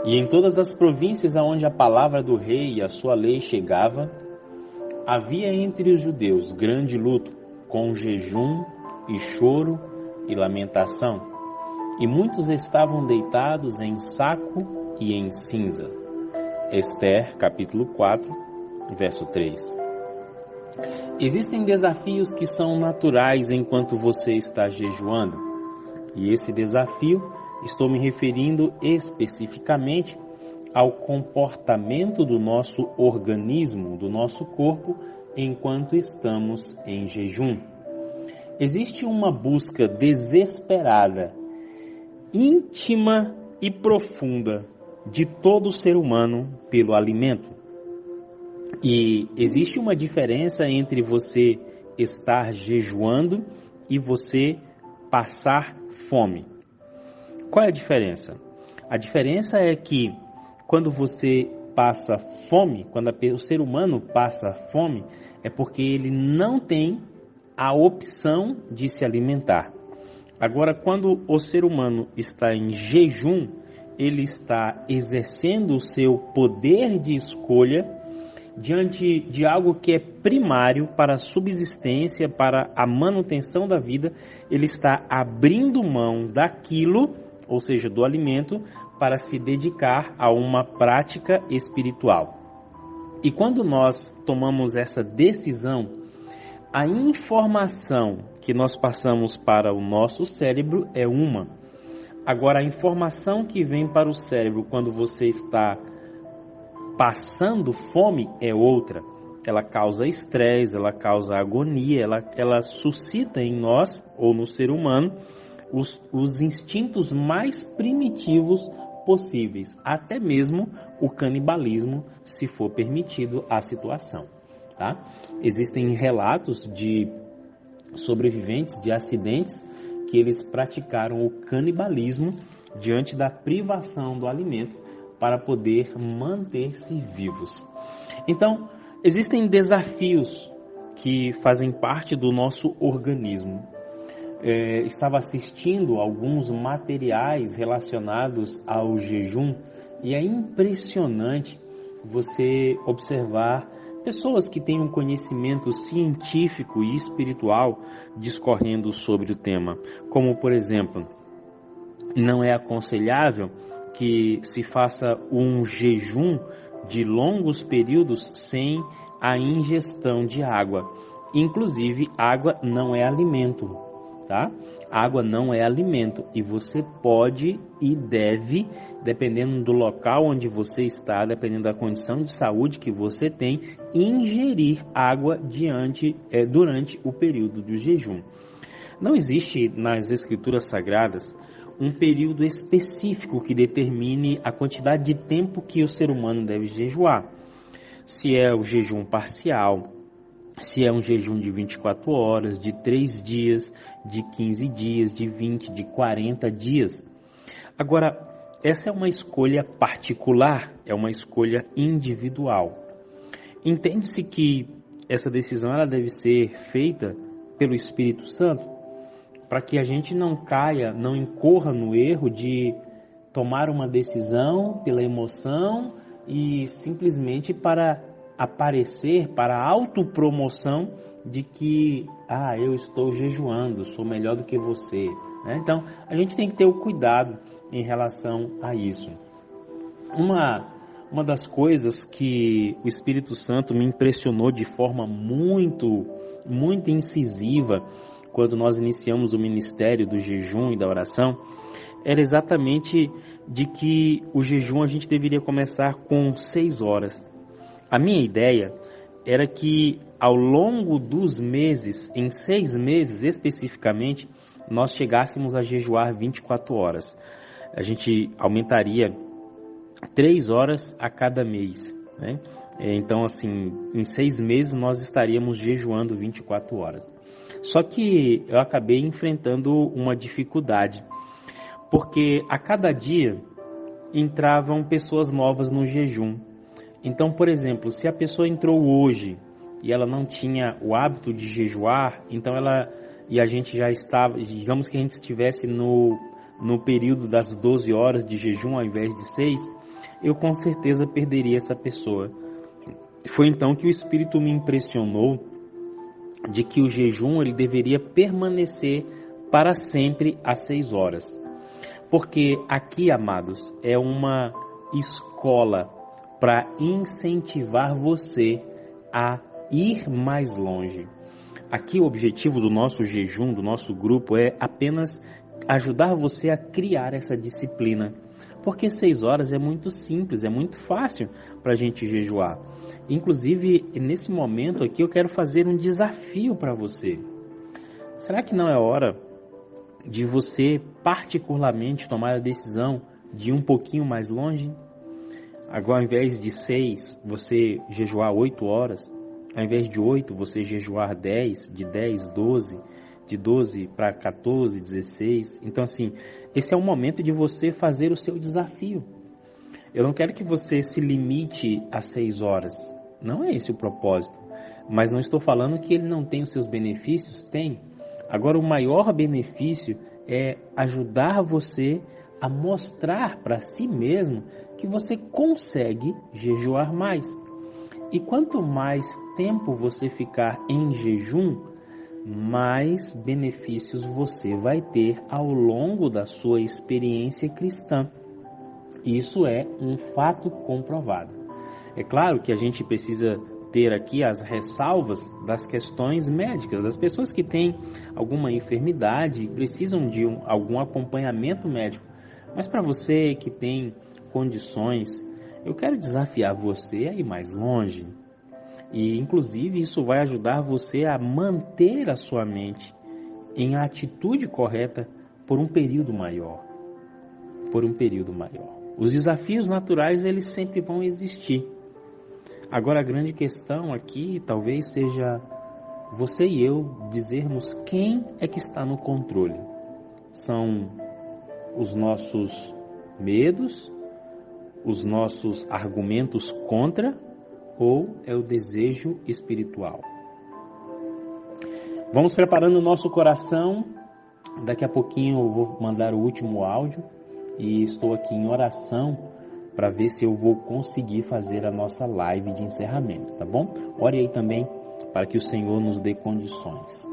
E em todas as províncias aonde a palavra do rei e a sua lei chegava, havia entre os judeus grande luto, com jejum e choro e lamentação, e muitos estavam deitados em saco e em cinza. Esther, capítulo 4, verso 3. Existem desafios que são naturais enquanto você está jejuando, e esse desafio, estou me referindo especificamente ao comportamento do nosso organismo, do nosso corpo, enquanto estamos em jejum. Existe uma busca desesperada, íntima e profunda de todo ser humano pelo alimento. E existe uma diferença entre você estar jejuando e você passar fome. Qual é a diferença? A diferença é que quando você passa fome, quando o ser humano passa fome, é porque ele não tem a opção de se alimentar. Agora, quando o ser humano está em jejum, ele está exercendo o seu poder de escolha diante de algo que é primário para a subsistência, para a manutenção da vida. Ele está abrindo mão daquilo, ou seja, do alimento, para se dedicar a uma prática espiritual. E quando nós tomamos essa decisão, a informação que nós passamos para o nosso cérebro é uma. Agora, a informação que vem para o cérebro quando você está passando fome é outra. Ela causa estresse, ela causa agonia, ela suscita em nós, ou no ser humano, os instintos mais primitivos possíveis, até mesmo o canibalismo, se for permitido a situação. Tá? Existem relatos de sobreviventes de acidentes que eles praticaram o canibalismo diante da privação do alimento para poder manter-se vivos. Então, existem desafios que fazem parte do nosso organismo. Estava assistindo alguns materiais relacionados ao jejum e é impressionante você observar pessoas que têm um conhecimento científico e espiritual discorrendo sobre o tema. Como, por exemplo, não é aconselhável que se faça um jejum de longos períodos sem a ingestão de água. Inclusive, água não é alimento, tá? Água não é alimento e você pode e deve, dependendo do local onde você está, dependendo da condição de saúde que você tem, ingerir água durante o período do jejum. Não existe nas Escrituras Sagradas um período específico que determine a quantidade de tempo que o ser humano deve jejuar. Se é o jejum parcial, se é um jejum de 24 horas, de 3 dias, de 15 dias, de 20, de 40 dias. Agora, essa é uma escolha particular, é uma escolha individual. Entende-se que essa decisão ela deve ser feita pelo Espírito Santo, para que a gente não caia, não incorra no erro de tomar uma decisão pela emoção e simplesmente para aparecer, para a autopromoção de que eu estou jejuando, sou melhor do que você. Né? Então, a gente tem que ter o cuidado em relação a isso. Uma das coisas que o Espírito Santo me impressionou de forma muito, muito incisiva quando nós iniciamos o ministério do jejum e da oração, era exatamente de que o jejum a gente deveria começar com 6 horas. A minha ideia era que ao longo dos meses, em 6 meses especificamente, nós chegássemos a jejuar 24 horas. A gente aumentaria 3 horas a cada mês, né? Então, assim, em 6 meses nós estaríamos jejuando 24 horas. Só que eu acabei enfrentando uma dificuldade, porque a cada dia entravam pessoas novas no jejum. Então, por exemplo, se a pessoa entrou hoje e ela não tinha o hábito de jejuar, então a gente já estava, digamos que a gente estivesse no período das 12 horas de jejum ao invés de 6, eu com certeza perderia essa pessoa. Foi então que o Espírito me impressionou de que o jejum ele deveria permanecer para sempre às 6 horas. Porque aqui, amados, é uma escola para incentivar você a ir mais longe. Aqui o objetivo do nosso jejum, do nosso grupo, é apenas ajudar você a criar essa disciplina. Porque 6 horas é muito simples, é muito fácil para a gente jejuar. Inclusive, nesse momento aqui, eu quero fazer um desafio para você. Será que não é hora de você, particularmente, tomar a decisão de ir um pouquinho mais longe? Agora, ao invés de 6, você jejuar 8 horas. Ao invés de 8, você jejuar 10, de 10, 12, de 12 para 14, 16. Então, assim, esse é o momento de você fazer o seu desafio. Eu não quero que você se limite a 6 horas. Não é esse o propósito. Mas não estou falando que ele não tem os seus benefícios. Tem. Agora, o maior benefício é ajudar você a mostrar para si mesmo que você consegue jejuar mais. E quanto mais tempo você ficar em jejum, mais benefícios você vai ter ao longo da sua experiência cristã. Isso é um fato comprovado. É claro que a gente precisa ter aqui as ressalvas das questões médicas, das pessoas que têm alguma enfermidade e precisam de algum acompanhamento médico. Mas para você que tem condições, eu quero desafiar você a ir mais longe. E inclusive isso vai ajudar você a manter a sua mente em atitude correta por um período maior. Por um período maior. Os desafios naturais, eles sempre vão existir. Agora a grande questão aqui talvez seja você e eu dizermos quem é que está no controle. São os nossos medos, os nossos argumentos contra, ou é o desejo espiritual? Vamos preparando o nosso coração. Daqui a pouquinho eu vou mandar o último áudio e estou aqui em oração para ver se eu vou conseguir fazer a nossa live de encerramento, tá bom? Ore aí também para que o Senhor nos dê condições.